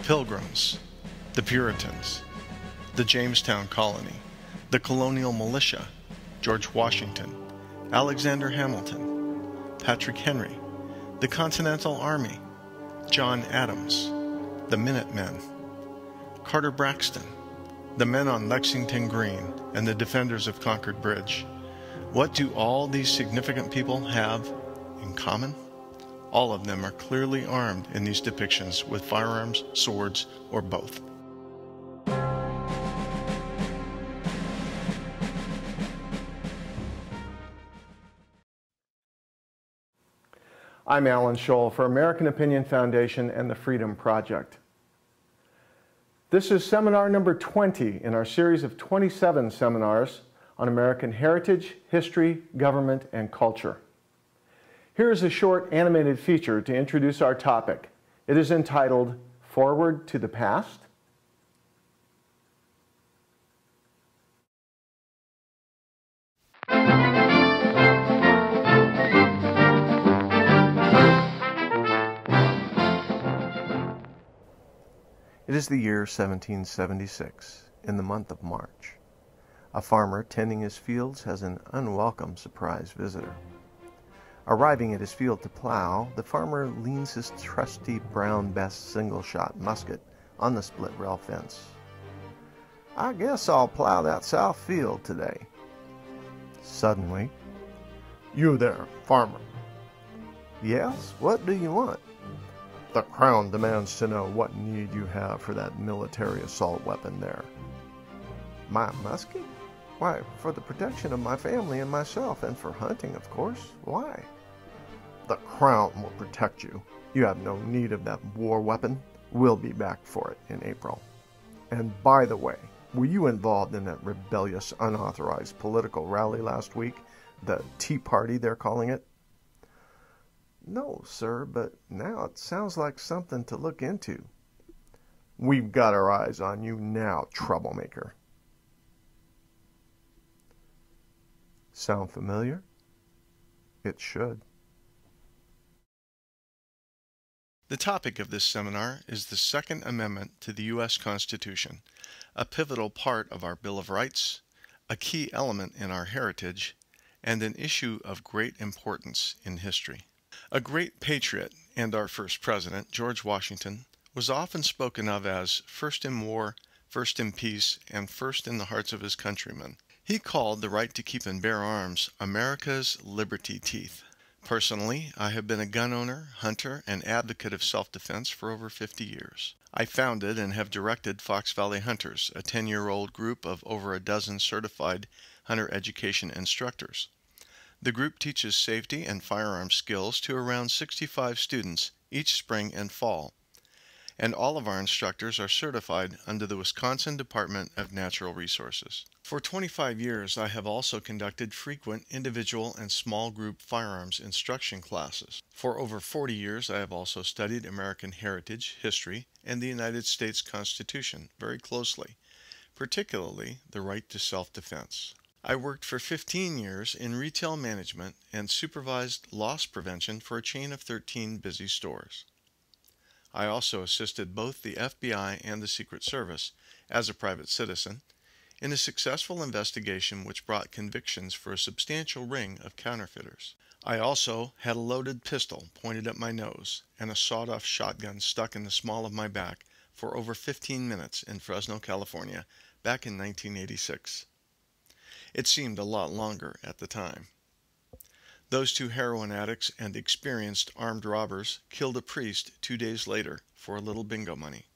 Pilgrims, the Puritans, the Jamestown Colony, the Colonial Militia, George Washington, Alexander Hamilton, Patrick Henry, the Continental Army, John Adams, the Minutemen, Carter Braxton, the men on Lexington Green, and the defenders of Concord Bridge. What do all these significant people have in common? All of them are clearly armed in these depictions with firearms, swords, or both. I'm Alan Scholl for American Opinion Foundation and the Freedom Project. This is seminar number 20 in our series of 27 seminars on American heritage, history, government, and culture. Here is a short animated feature to introduce our topic. It is entitled Forward to the Past. It is the year 1776, in the month of March. A farmer tending his fields has an unwelcome surprise visitor. Arriving at his field to plow, the farmer leans his trusty Brown Bess single-shot musket on the split-rail fence. "I guess I'll plow that south field today." Suddenly, "You there, farmer." "Yes, what do you want?" "The Crown demands to know what need you have for that military assault weapon there." "My musket? Why, for the protection of my family and myself, and for hunting, of course. Why?" "The Crown will protect you. You have no need of that war weapon. We'll be back for it in April. And by the way, were you involved in that rebellious, unauthorized political rally last week? The Tea Party, they're calling it?" "No, sir, but now it sounds like something to look into." "We've got our eyes on you now, troublemaker." Sound familiar? It should. The topic of this seminar is the Second Amendment to the U.S. Constitution, a pivotal part of our Bill of Rights, a key element in our heritage, and an issue of great importance in history. A great patriot and our first president, George Washington, was often spoken of as first in war, first in peace, and first in the hearts of his countrymen. He called the right to keep and bear arms America's liberty teeth. Personally, I have been a gun owner, hunter, and advocate of self-defense for over 50 years. I founded and have directed Fox Valley Hunters, a 10-year-old group of over a dozen certified hunter education instructors. The group teaches safety and firearms skills to around 65 students each spring and fall, and all of our instructors are certified under the Wisconsin Department of Natural Resources. For 25 years, I have also conducted frequent individual and small group firearms instruction classes. For over 40 years, I have also studied American heritage, history, and the United States Constitution very closely, particularly the right to self-defense. I worked for 15 years in retail management and supervised loss prevention for a chain of 13 busy stores. I also assisted both the FBI and the Secret Service, as a private citizen, in a successful investigation which brought convictions for a substantial ring of counterfeiters. I also had a loaded pistol pointed at my nose and a sawed-off shotgun stuck in the small of my back for over 15 minutes in Fresno, California, back in 1986. It seemed a lot longer at the time. Those two heroin addicts and experienced armed robbers killed a priest 2 days later for a little bingo money.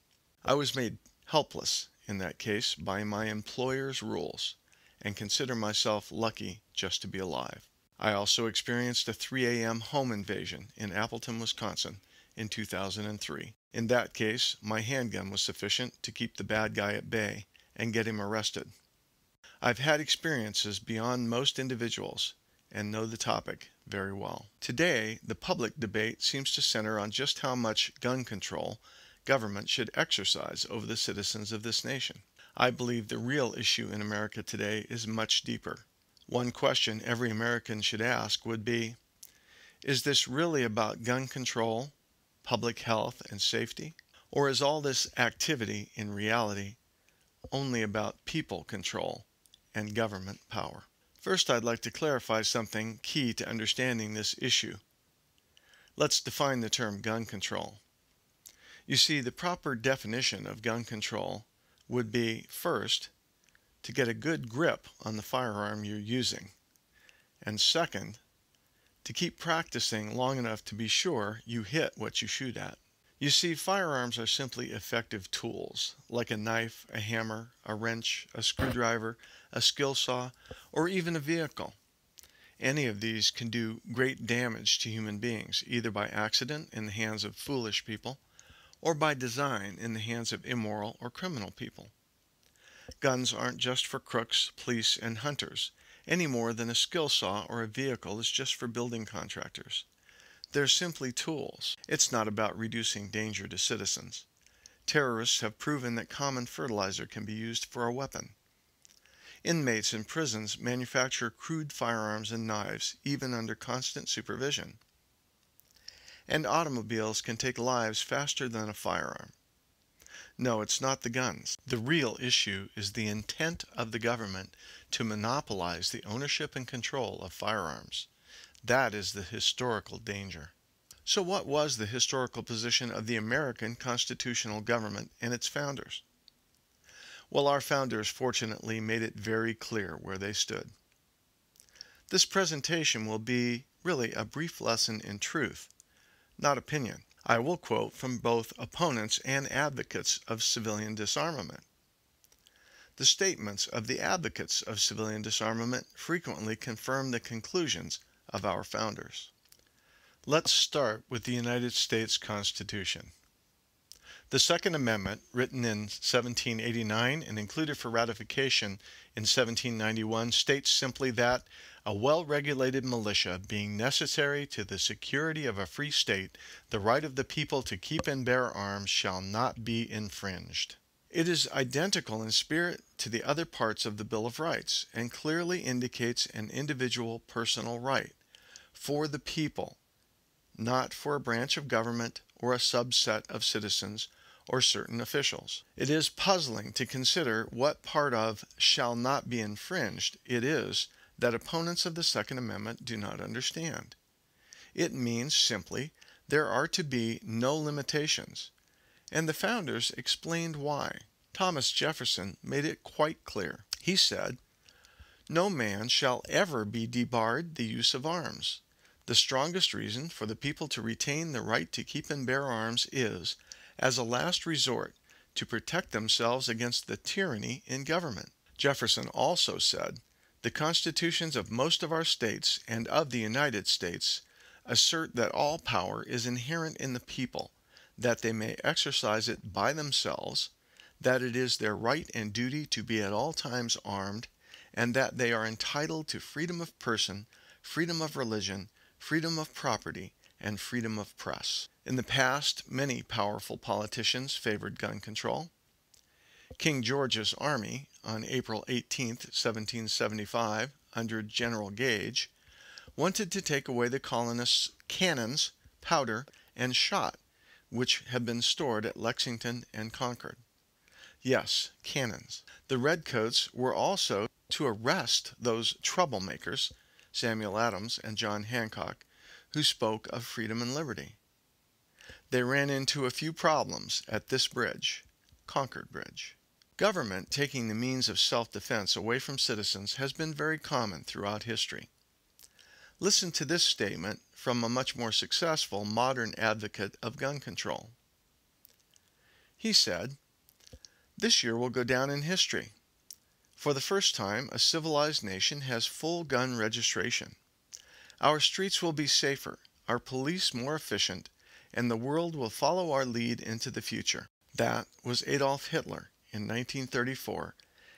I was made helpless in that case by my employer's rules and consider myself lucky just to be alive. I also experienced a 3 a.m. home invasion in Appleton, Wisconsin in 2003. In that case, my handgun was sufficient to keep the bad guy at bay and get him arrested. I've had experiences beyond most individuals and know the topic very well. Today, the public debate seems to center on just how much gun control government should exercise over the citizens of this nation. I believe the real issue in America today is much deeper. One question every American should ask would be, is this really about gun control, public health, and safety? Or is all this activity in reality only about people control and government power? First, I'd like to clarify something key to understanding this issue. Let's define the term gun control. You see, the proper definition of gun control would be, first, to get a good grip on the firearm you're using, and second, to keep practicing long enough to be sure you hit what you shoot at. You see, firearms are simply effective tools, like a knife, a hammer, a wrench, a screwdriver, a skill saw, or even a vehicle. Any of these can do great damage to human beings, either by accident in the hands of foolish people, or by design in the hands of immoral or criminal people. Guns aren't just for crooks, police, and hunters, any more than a skill saw or a vehicle is just for building contractors. They're simply tools. It's not about reducing danger to citizens. Terrorists have proven that common fertilizer can be used for a weapon. Inmates in prisons manufacture crude firearms and knives, even under constant supervision. And automobiles can take lives faster than a firearm. No, it's not the guns. The real issue is the intent of the government to monopolize the ownership and control of firearms. That is the historical danger. So what was the historical position of the American constitutional government and its founders? Well, our founders fortunately made it very clear where they stood. This presentation will be really a brief lesson in truth, not opinion. I will quote from both opponents and advocates of civilian disarmament. The statements of the advocates of civilian disarmament frequently confirm the conclusions of our founders. Let's start with the United States Constitution. The Second Amendment, written in 1789 and included for ratification in 1791, states simply that a well-regulated militia being necessary to the security of a free state, the right of the people to keep and bear arms shall not be infringed. It is identical in spirit to the other parts of the Bill of Rights and clearly indicates an individual personal right for the people, not for a branch of government or a subset of citizens or certain officials. It is puzzling to consider what part of shall not be infringed it is that opponents of the Second Amendment do not understand. It means simply there are to be no limitations, and the founders explained why. Thomas Jefferson made it quite clear. He said, "No man shall ever be debarred the use of arms. The strongest reason for the people to retain the right to keep and bear arms is, as a last resort, to protect themselves against the tyranny in government." Jefferson also said, "The constitutions of most of our states and of the United States assert that all power is inherent in the people, that they may exercise it by themselves, that it is their right and duty to be at all times armed, and that they are entitled to freedom of person, freedom of religion, freedom of property, and freedom of press." In the past, many powerful politicians favored gun control. King George's army, on April 18, 1775, under General Gage, wanted to take away the colonists' cannons, powder, and shot, which had been stored at Lexington and Concord. Yes, cannons. The Redcoats were also to arrest those troublemakers, Samuel Adams and John Hancock, who spoke of freedom and liberty. They ran into a few problems at this bridge, Concord Bridge. Government taking the means of self-defense away from citizens has been very common throughout history. Listen to this statement from a much more successful modern advocate of gun control. He said, "This year will go down in history. For the first time, a civilized nation has full gun registration. Our streets will be safer, our police more efficient, and the world will follow our lead into the future." That was Adolf Hitler in 1934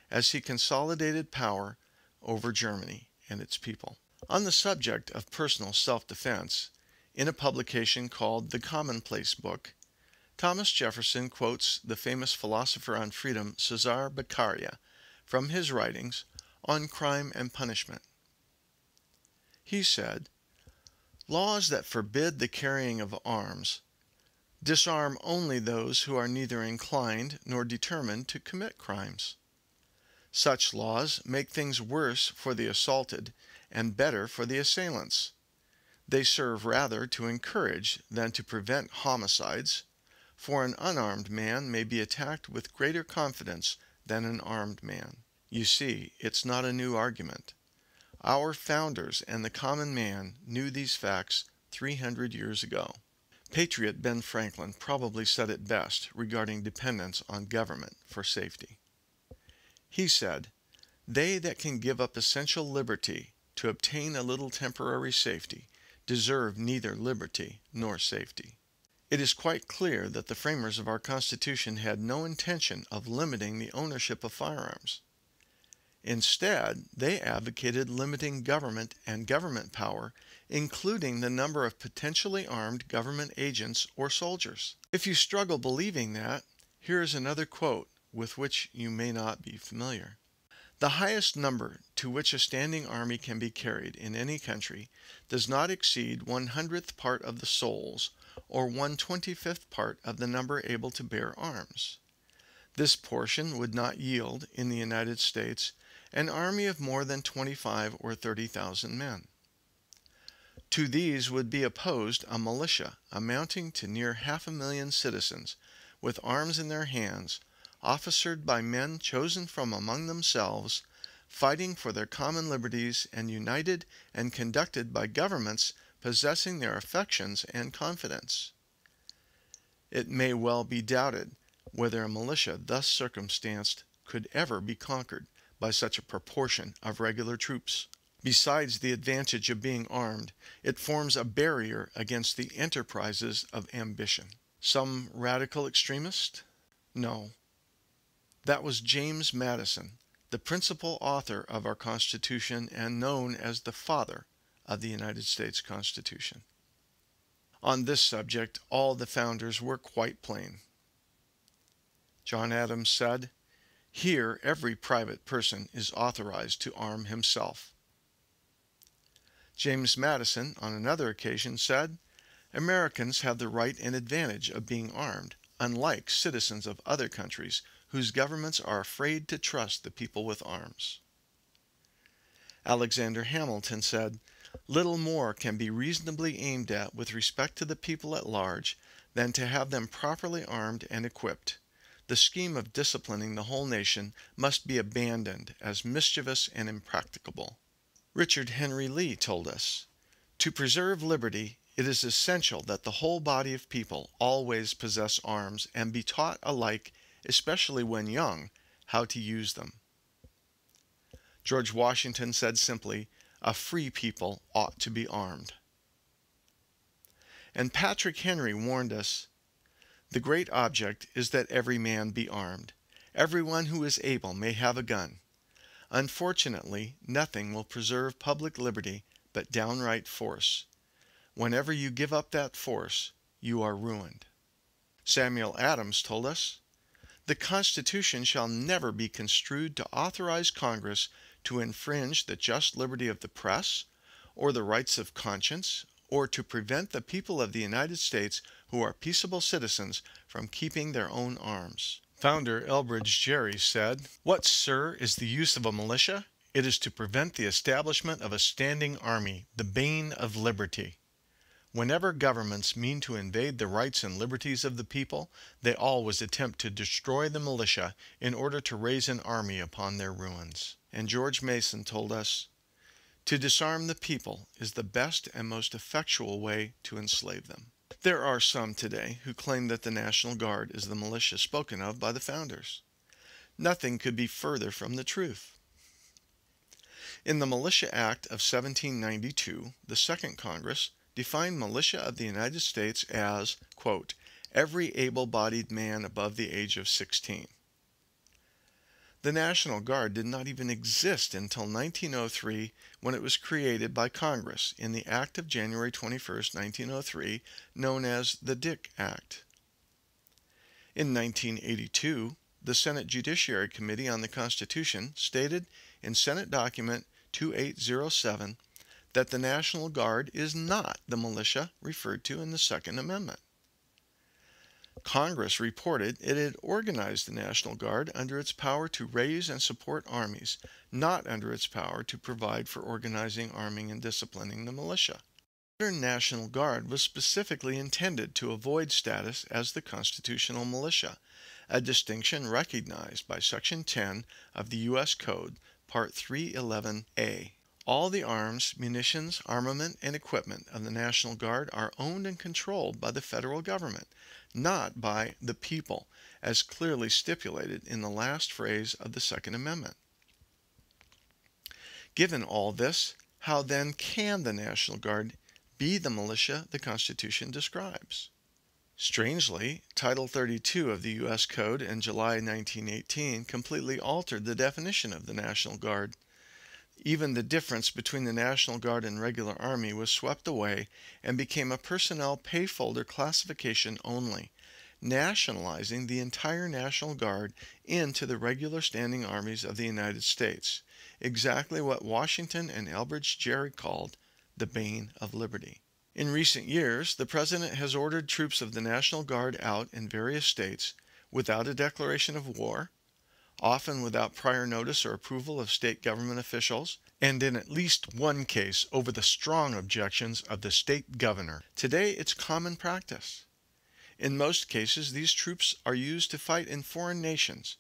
as he consolidated power over Germany and its people. On the subject of personal self-defense, in a publication called The Commonplace Book, Thomas Jefferson quotes the famous philosopher on freedom Cesar Beccaria from his writings on crime and punishment. He said, "Laws that forbid the carrying of arms Disarm only those who are neither inclined nor determined to commit crimes. Such laws make things worse for the assaulted and better for the assailants. They serve rather to encourage than to prevent homicides, for an unarmed man may be attacked with greater confidence than an armed man. You see, it's not a new argument. Our founders and the common man knew these facts 300 years ago. Patriot Ben Franklin probably said it best regarding dependence on government for safety. He said, "They that can give up essential liberty to obtain a little temporary safety deserve neither liberty nor safety." It is quite clear that the framers of our Constitution had no intention of limiting the ownership of firearms. Instead, they advocated limiting government and government power, including the number of potentially armed government agents or soldiers. If you struggle believing that, here is another quote with which you may not be familiar. "The highest number to which a standing army can be carried in any country does not exceed 1/100th part of the souls, or 1/25th part of the number able to bear arms. This portion would not yield, in the United States, an army of more than 25 or 30,000 men. To these would be opposed a militia amounting to near 500,000 citizens, with arms in their hands, officered by men chosen from among themselves, fighting for their common liberties, and united and conducted by governments possessing their affections and confidence." It may well be doubted whether a militia thus circumstanced could ever be conquered by such a proportion of regular troops. Besides the advantage of being armed, it forms a barrier against the enterprises of ambition. Some radical extremist? No. That was James Madison, the principal author of our Constitution and known as the father of the United States Constitution. On this subject, all the founders were quite plain. John Adams said, "Here every private person is authorized to arm himself." James Madison, on another occasion, said, "Americans have the right and advantage of being armed, unlike citizens of other countries whose governments are afraid to trust the people with arms." Alexander Hamilton said, "Little more can be reasonably aimed at with respect to the people at large than to have them properly armed and equipped. The scheme of disciplining the whole nation must be abandoned as mischievous and impracticable." Richard Henry Lee told us, "To preserve liberty, it is essential that the whole body of people always possess arms and be taught alike, especially when young, how to use them." George Washington said simply, "A free people ought to be armed." And Patrick Henry warned us, "The great object is that every man be armed. Everyone who is able may have a gun. Unfortunately, nothing will preserve public liberty but downright force. Whenever you give up that force, you are ruined." Samuel Adams told us, "The Constitution shall never be construed to authorize Congress to infringe the just liberty of the press, or the rights of conscience, or to prevent the people of the United States who are peaceable citizens from keeping their own arms." Founder Elbridge Gerry said, "What, sir, is the use of a militia? It is to prevent the establishment of a standing army, the bane of liberty. Whenever governments mean to invade the rights and liberties of the people, they always attempt to destroy the militia in order to raise an army upon their ruins." And George Mason told us, "To disarm the people is the best and most effectual way to enslave them." There are some today who claim that the National Guard is the militia spoken of by the founders. Nothing could be further from the truth. In the Militia Act of 1792, the Second Congress defined militia of the United States as, quote, "every able-bodied man above the age of 16. The National Guard did not even exist until 1903, when it was created by Congress in the Act of January 21, 1903, known as the Dick Act. In 1982, the Senate Judiciary Committee on the Constitution stated in Senate Document 2807 that the National Guard is not the militia referred to in the Second Amendment. Congress reported it had organized the National Guard under its power to raise and support armies, not under its power to provide for organizing, arming, and disciplining the militia. The modern National Guard was specifically intended to avoid status as the constitutional militia, a distinction recognized by Section 10 of the U.S. Code, Part 311A. All the arms, munitions, armament, and equipment of the National Guard are owned and controlled by the federal government, not by the people, as clearly stipulated in the last phrase of the Second Amendment. Given all this, how then can the National Guard be the militia the Constitution describes? Strangely, Title 32 of the U.S. Code in July 1918 completely altered the definition of the National Guard. Even the difference between the National Guard and regular Army was swept away and became a personnel pay folder classification only, nationalizing the entire National Guard into the regular standing armies of the United States, exactly what Washington and Elbridge Gerry called the bane of liberty. In recent years, the President has ordered troops of the National Guard out in various states without a declaration of war, often without prior notice or approval of state government officials, and in at least one case over the strong objections of the state governor. Today, it's common practice. In most cases, these troops are used to fight in foreign nations,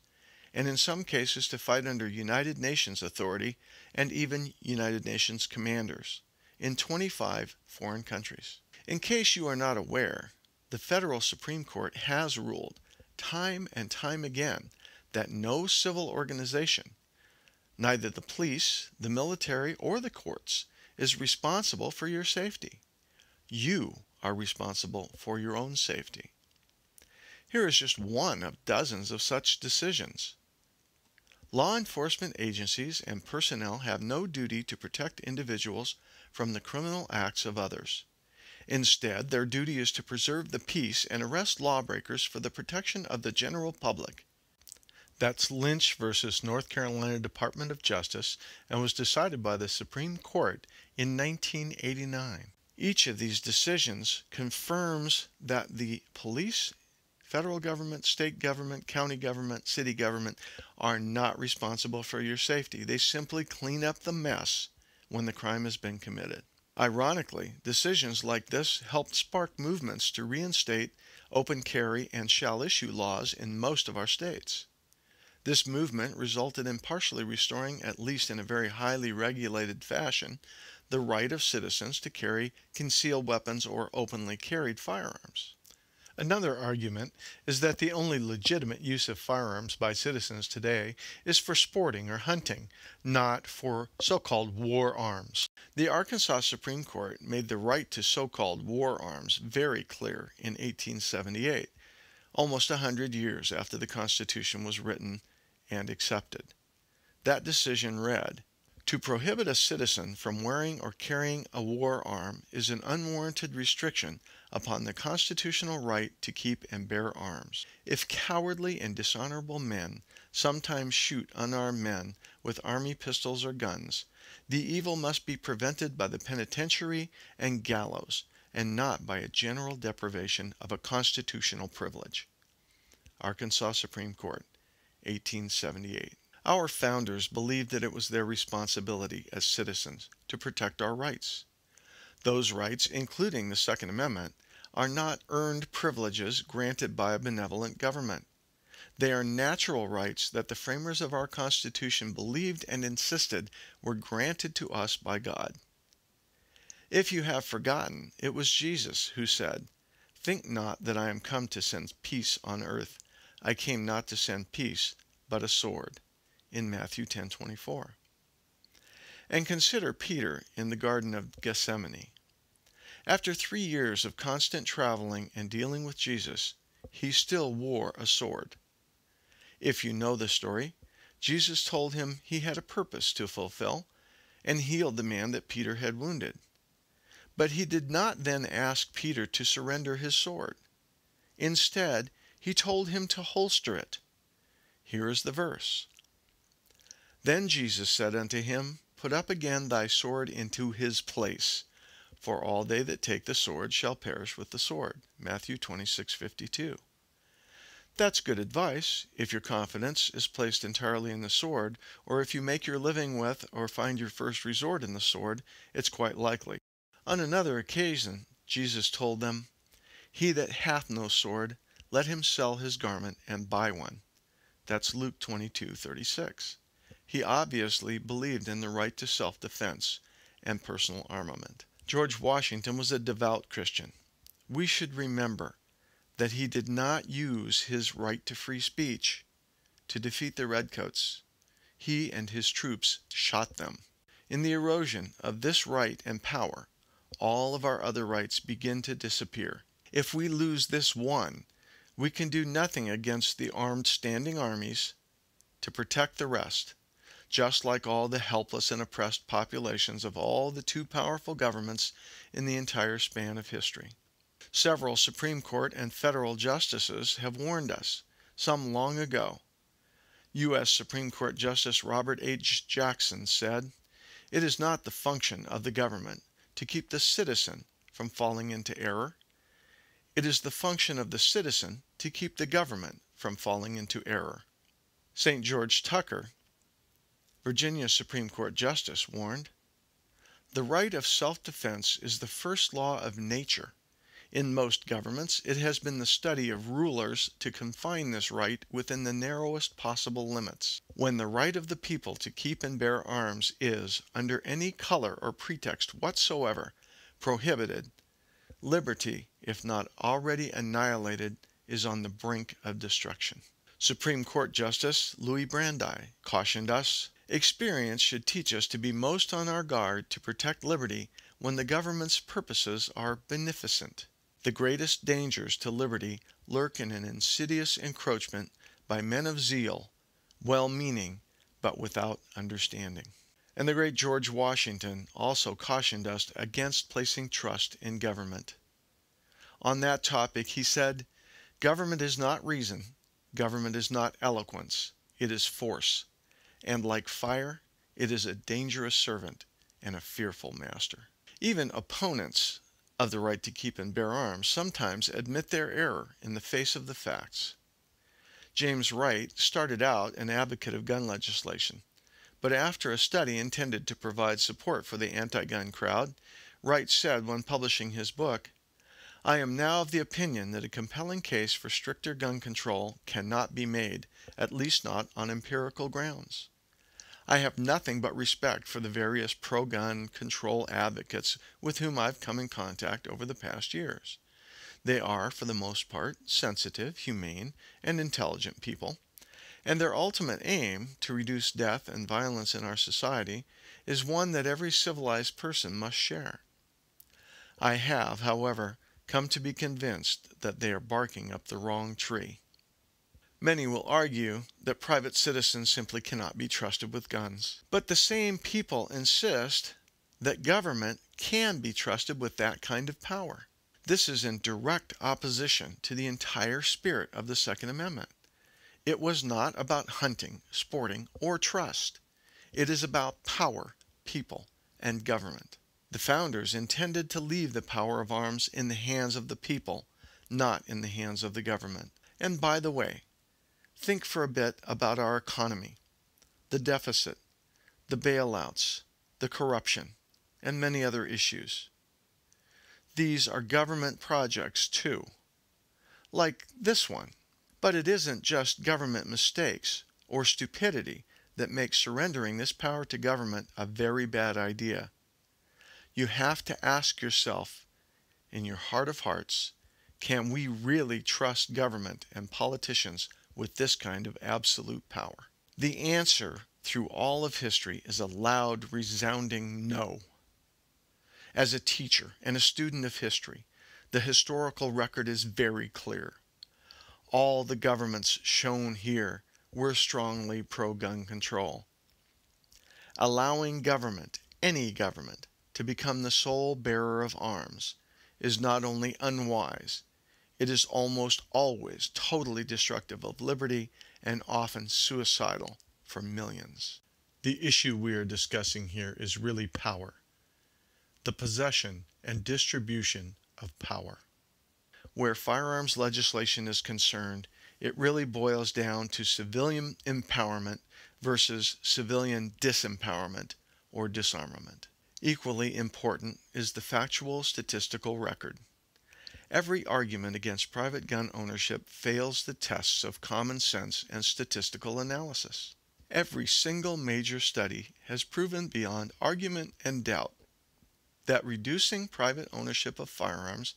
and in some cases to fight under United Nations authority and even United Nations commanders in 25 foreign countries. In case you are not aware, the federal Supreme Court has ruled time and time again that no civil organization, neither the police, the military, or the courts, is responsible for your safety. You are responsible for your own safety. Here is just one of dozens of such decisions. Law enforcement agencies and personnel have no duty to protect individuals from the criminal acts of others. Instead, their duty is to preserve the peace and arrest lawbreakers for the protection of the general public. That's Lynch versus North Carolina Department of Justice and was decided by the Supreme Court in 1989. Each of these decisions confirms that the police, federal government, state government, county government, city government are not responsible for your safety. They simply clean up the mess when the crime has been committed. Ironically, decisions like this helped spark movements to reinstate open carry and shall issue laws in most of our states. This movement resulted in partially restoring, at least in a very highly regulated fashion, the right of citizens to carry concealed weapons or openly carried firearms. Another argument is that the only legitimate use of firearms by citizens today is for sporting or hunting, not for so-called war arms. The Arkansas Supreme Court made the right to so-called war arms very clear in 1878, almost 100 years after the Constitution was written and accepted. That decision read, "To prohibit a citizen from wearing or carrying a war arm is an unwarranted restriction upon the constitutional right to keep and bear arms. If cowardly and dishonorable men sometimes shoot unarmed men with army pistols or guns, the evil must be prevented by the penitentiary and gallows, and not by a general deprivation of a constitutional privilege." Arkansas Supreme Court, 1878. Our founders believed that it was their responsibility as citizens to protect our rights. Those rights, including the Second Amendment, are not earned privileges granted by a benevolent government. They are natural rights that the framers of our Constitution believed and insisted were granted to us by God. If you have forgotten, it was Jesus who said, "Think not that I am come to send peace on earth. I came not to send peace, but a sword," in Matthew 10:24. And consider Peter in the Garden of Gethsemane. After 3 years of constant traveling and dealing with Jesus, he still wore a sword. If you know the story, Jesus told him he had a purpose to fulfill and healed the man that Peter had wounded. But he did not then ask Peter to surrender his sword. Instead, he told him to holster it. Here is the verse. "Then Jesus said unto him, Put up again thy sword into his place, for all they that take the sword shall perish with the sword." Matthew 26:52. That's good advice if your confidence is placed entirely in the sword, or if you make your living with or find your first resort in the sword, it's quite likely. On another occasion, Jesus told them, "He that hath no sword, let him sell his garment and buy one." That's Luke 22:36. He obviously believed in the right to self-defense and personal armament. George Washington was a devout Christian. We should remember that he did not use his right to free speech to defeat the redcoats. He and his troops shot them. In the erosion of this right and power, all of our other rights begin to disappear. If we lose this one, we can do nothing against the armed standing armies to protect the rest, just like all the helpless and oppressed populations of all the too powerful governments in the entire span of history. Several Supreme Court and federal justices have warned us, some long ago. U.S. Supreme Court Justice Robert H. Jackson said, "It is not the function of the government to keep the citizen from falling into error. It is the function of the citizen to keep the government from falling into error." St. George Tucker, Virginia Supreme Court Justice, warned, "The right of self-defense is the first law of nature. In most governments, it has been the study of rulers to confine this right within the narrowest possible limits. When the right of the people to keep and bear arms is, under any color or pretext whatsoever, prohibited, liberty, if not already annihilated, is on the brink of destruction." Supreme Court Justice Louis Brandeis cautioned us, "Experience should teach us to be most on our guard to protect liberty when the government's purposes are beneficent. The greatest dangers to liberty lurk in an insidious encroachment by men of zeal, well-meaning, but without understanding." And the great George Washington also cautioned us against placing trust in government. On that topic he said, "Government is not reason, government is not eloquence, it is force, and like fire, it is a dangerous servant and a fearful master." Even opponents of the right to keep and bear arms sometimes admit their error in the face of the facts. James Wright started out an advocate of gun legislation, but after a study intended to provide support for the anti-gun crowd, Wright said when publishing his book, "I am now of the opinion that a compelling case for stricter gun control cannot be made, at least not on empirical grounds. I have nothing but respect for the various pro-gun control advocates with whom I've come in contact over the past years. They are, for the most part, sensitive, humane, and intelligent people, and their ultimate aim, to reduce death and violence in our society, is one that every civilized person must share. I have, however, come to be convinced that they are barking up the wrong tree." Many will argue that private citizens simply cannot be trusted with guns. But the same people insist that government can be trusted with that kind of power. This is in direct opposition to the entire spirit of the Second Amendment. It was not about hunting, sporting, or trust. It is about power, people, and government. The founders intended to leave the power of arms in the hands of the people, not in the hands of the government. And by the way, think for a bit about our economy, the deficit, the bailouts, the corruption, and many other issues. These are government projects too, like this one. But it isn't just government mistakes or stupidity that makes surrendering this power to government a very bad idea. You have to ask yourself, in your heart of hearts, can we really trust government and politicians with this kind of absolute power? The answer through all of history is a loud, resounding no. As a teacher and a student of history, the historical record is very clear. All the governments shown here were strongly pro-gun control. Allowing government, any government, to become the sole bearer of arms is not only unwise, it is almost always totally destructive of liberty and often suicidal for millions. The issue we are discussing here is really power, the possession and distribution of power. Where firearms legislation is concerned, It really boils down to civilian empowerment versus civilian disempowerment or disarmament. Equally important is the factual statistical record. Every argument against private gun ownership fails the tests of common sense and statistical analysis. Every single major study has proven beyond argument and doubt that reducing private ownership of firearms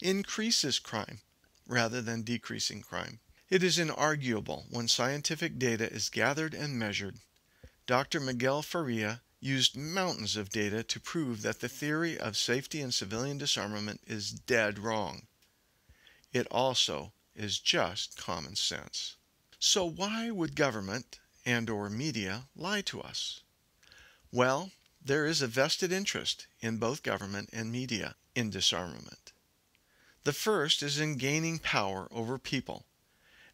increases crime rather than decreasing crime. It is inarguable when scientific data is gathered and measured. Dr. Miguel Faria used mountains of data to prove that the theory of safety and civilian disarmament is dead wrong. It also is just common sense. So why would government and/or media lie to us? Well, there is a vested interest in both government and media in disarmament. The first is in gaining power over people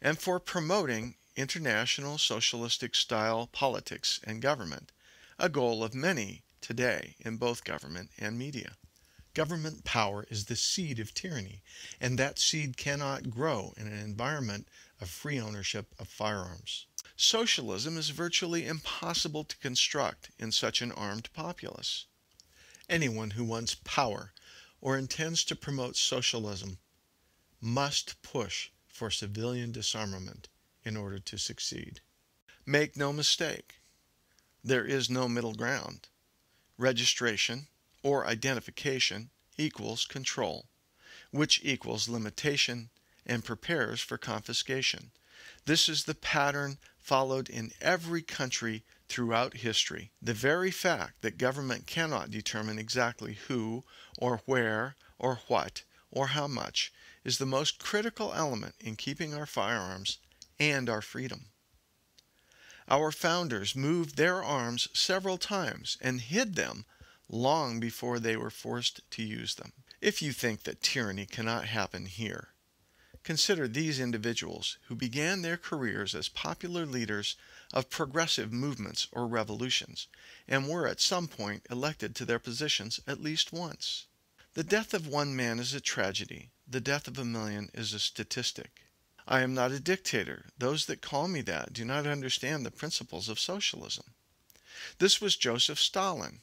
and for promoting international socialistic style politics and government, a goal of many today in both government and media. Government power is the seed of tyranny, and that seed cannot grow in an environment of free ownership of firearms. Socialism is virtually impossible to construct in such an armed populace. Anyone who wants power or intends to promote socialism must push for civilian disarmament in order to succeed. Make no mistake, there is no middle ground. Registration or identification equals control, which equals limitation and prepares for confiscation. This is the pattern followed in every country throughout history. The very fact that government cannot determine exactly who or where or what or how much is the most critical element in keeping our firearms and our freedom. Our founders moved their arms several times and hid them long before they were forced to use them. If you think that tyranny cannot happen here, consider these individuals who began their careers as popular leaders of progressive movements or revolutions and were at some point elected to their positions at least once. The death of one man is a tragedy. The death of a million is a statistic. I am not a dictator. Those that call me that do not understand the principles of socialism. This was Joseph Stalin,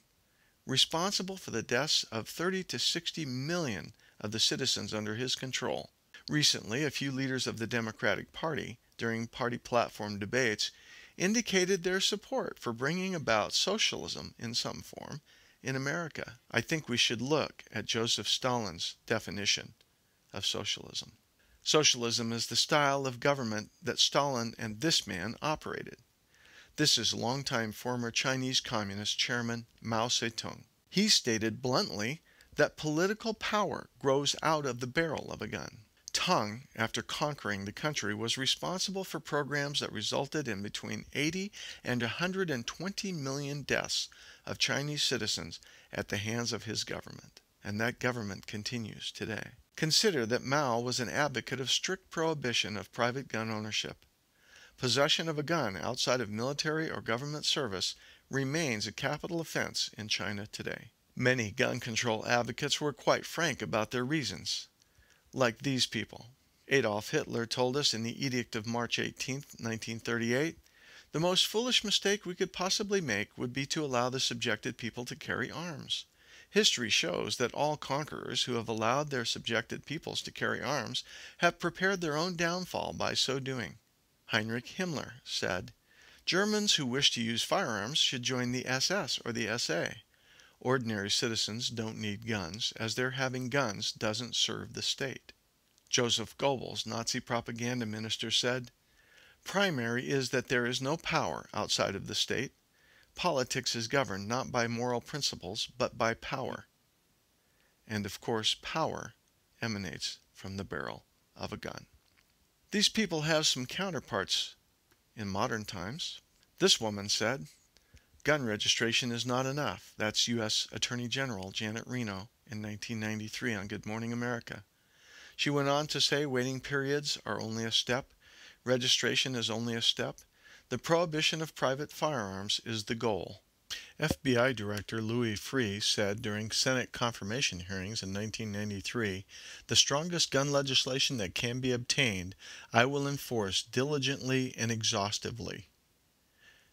responsible for the deaths of 30 to 60 million of the citizens under his control. Recently, a few leaders of the Democratic Party, during party platform debates, indicated their support for bringing about socialism in some form in America. I think we should look at Joseph Stalin's definition of socialism. Socialism is the style of government that Stalin and this man operated. This is longtime former Chinese Communist Chairman Mao Zedong. He stated bluntly that political power grows out of the barrel of a gun. Tang, after conquering the country, was responsible for programs that resulted in between 80 and 120 million deaths of Chinese citizens at the hands of his government. And that government continues today. Consider that Mao was an advocate of strict prohibition of private gun ownership. Possession of a gun outside of military or government service remains a capital offense in China today. Many gun control advocates were quite frank about their reasons. Like these people. Adolf Hitler told us in the Edict of March 18, 1938, the most foolish mistake we could possibly make would be to allow the subjected people to carry arms. History shows that all conquerors who have allowed their subjected peoples to carry arms have prepared their own downfall by so doing. Heinrich Himmler said, Germans who wish to use firearms should join the SS or the SA. Ordinary citizens don't need guns, as their having guns doesn't serve the state. Joseph Goebbels, Nazi propaganda minister, said, Primary is that there is no power outside of the state. Politics is governed not by moral principles, but by power. And of course, power emanates from the barrel of a gun. These people have some counterparts in modern times. This woman said, Gun registration is not enough. That's U.S. Attorney General Janet Reno in 1993 on Good Morning America. She went on to say waiting periods are only a step. Registration is only a step. The prohibition of private firearms is the goal. FBI Director Louis Freeh said during Senate confirmation hearings in 1993, "The strongest gun legislation that can be obtained, I will enforce diligently and exhaustively."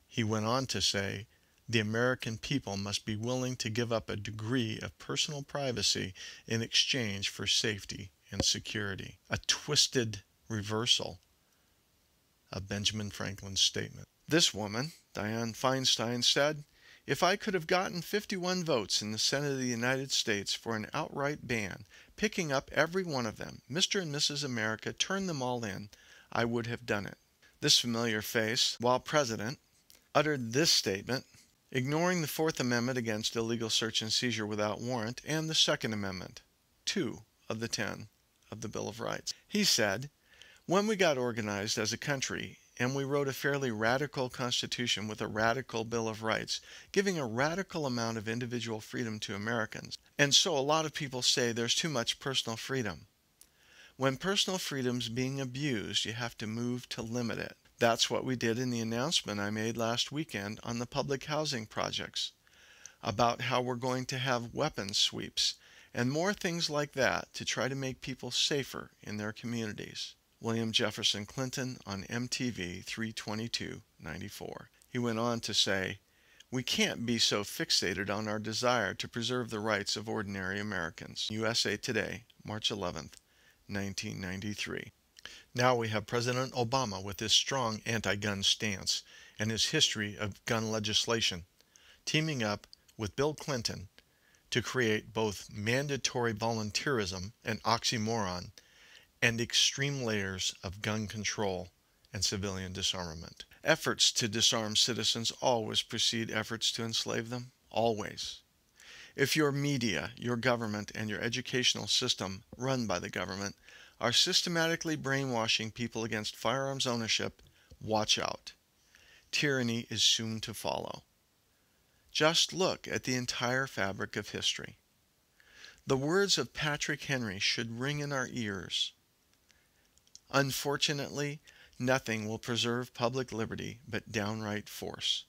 He went on to say, "The American people must be willing to give up a degree of personal privacy in exchange for safety and security." A twisted reversal of Benjamin Franklin's statement. This woman, Dianne Feinstein, said, "If I could have gotten 51 votes in the Senate of the United States for an outright ban, picking up every one of them, Mr. and Mrs. America, turn them all in, I would have done it." This familiar face, while president, uttered this statement, ignoring the Fourth Amendment against illegal search and seizure without warrant and the Second Amendment, 2 of the 10 of the Bill of Rights. He said, "When we got organized as a country and we wrote a fairly radical constitution with a radical Bill of Rights, giving a radical amount of individual freedom to Americans, and so a lot of people say there's too much personal freedom. When personal freedom's being abused, you have to move to limit it. That's what we did in the announcement I made last weekend on the public housing projects, about how we're going to have weapons sweeps and more things like that to try to make people safer in their communities." William Jefferson Clinton on MTV 3/22/94. He went on to say, "We can't be so fixated on our desire to preserve the rights of ordinary Americans." USA Today, March 11th, 1993. Now we have President Obama with his strong anti-gun stance and his history of gun legislation, teaming up with Bill Clinton to create both mandatory volunteerism, an oxymoron, and extreme layers of gun control and civilian disarmament. Efforts to disarm citizens always precede efforts to enslave them. Always. If your media, your government, and your educational system run by the government are systematically brainwashing people against firearms ownership, watch out. Tyranny is soon to follow. Just look at the entire fabric of history. The words of Patrick Henry should ring in our ears. Unfortunately, nothing will preserve public liberty but downright force.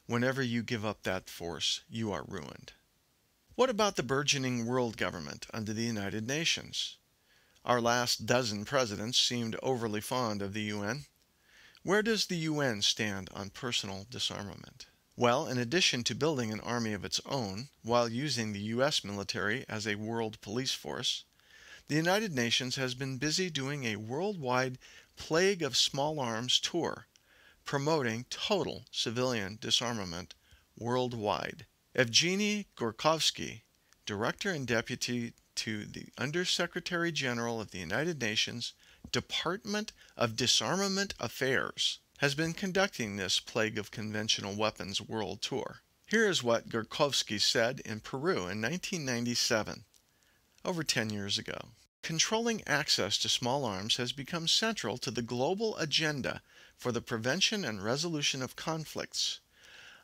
Whenever you give up that force, you are ruined. What about the burgeoning world government under the United Nations? Our last dozen presidents seemed overly fond of the UN. Where does the UN stand on personal disarmament? Well, in addition to building an army of its own, while using the U.S. military as a world police force, the United Nations has been busy doing a worldwide Plague of Small Arms tour, promoting total civilian disarmament worldwide. Evgeny Gorkovsky, Director and Deputy to the Undersecretary General of the United Nations, Department of Disarmament Affairs, has been conducting this Plague of Conventional Weapons World Tour. Here is what Gorkovsky said in Peru in 1997, over 10 years ago. "Controlling access to small arms has become central to the global agenda for the prevention and resolution of conflicts.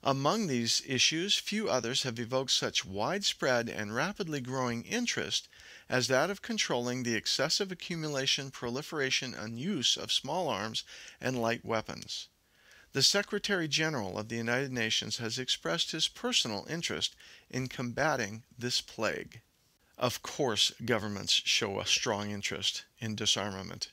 Among these issues, few others have evoked such widespread and rapidly growing interest as that of controlling the excessive accumulation, proliferation, and use of small arms and light weapons. The Secretary General of the United Nations has expressed his personal interest in combating this plague." Of course, governments show a strong interest in disarmament.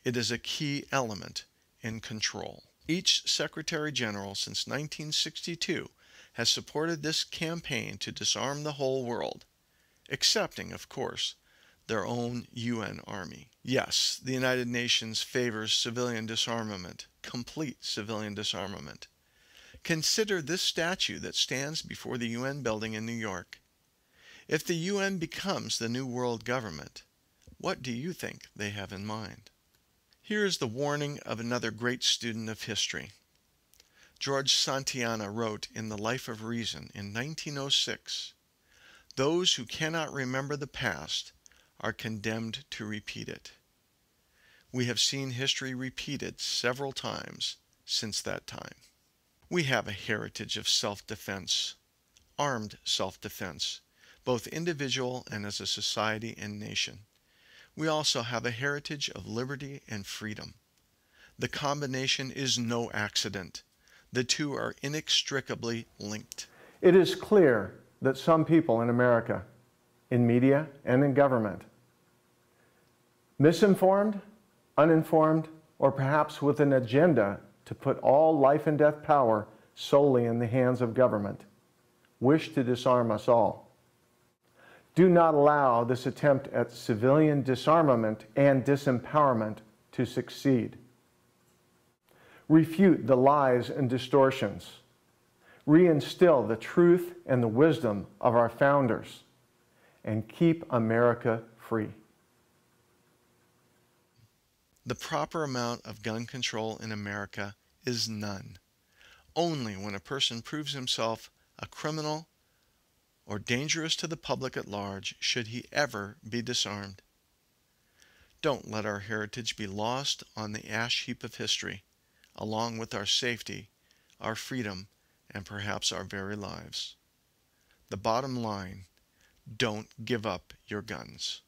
It is a key element in control. Each Secretary General since 1962 has supported this campaign to disarm the whole world, excepting, of course, their own UN army. Yes, the United Nations favors civilian disarmament, complete civilian disarmament. Consider this statue that stands before the UN building in New York. If the UN becomes the new world government, what do you think they have in mind? Here is the warning of another great student of history. George Santayana wrote in The Life of Reason in 1906, "Those who cannot remember the past are condemned to repeat it." We have seen history repeated several times since that time. We have a heritage of self-defense, armed self-defense, both individual and as a society and nation. We also have a heritage of liberty and freedom. The combination is no accident. The two are inextricably linked. It is clear that some people in America, in media and in government, misinformed, uninformed, or perhaps with an agenda to put all life and death power solely in the hands of government, wish to disarm us all. Do not allow this attempt at civilian disarmament and disempowerment to succeed. Refute the lies and distortions. Reinstill the truth and the wisdom of our founders, and keep America free. The proper amount of gun control in America is none. Only when a person proves himself a criminal or dangerous to the public at large should he ever be disarmed. Don't let our heritage be lost on the ash heap of history, along with our safety, our freedom, and perhaps our very lives. The bottom line, don't give up your guns.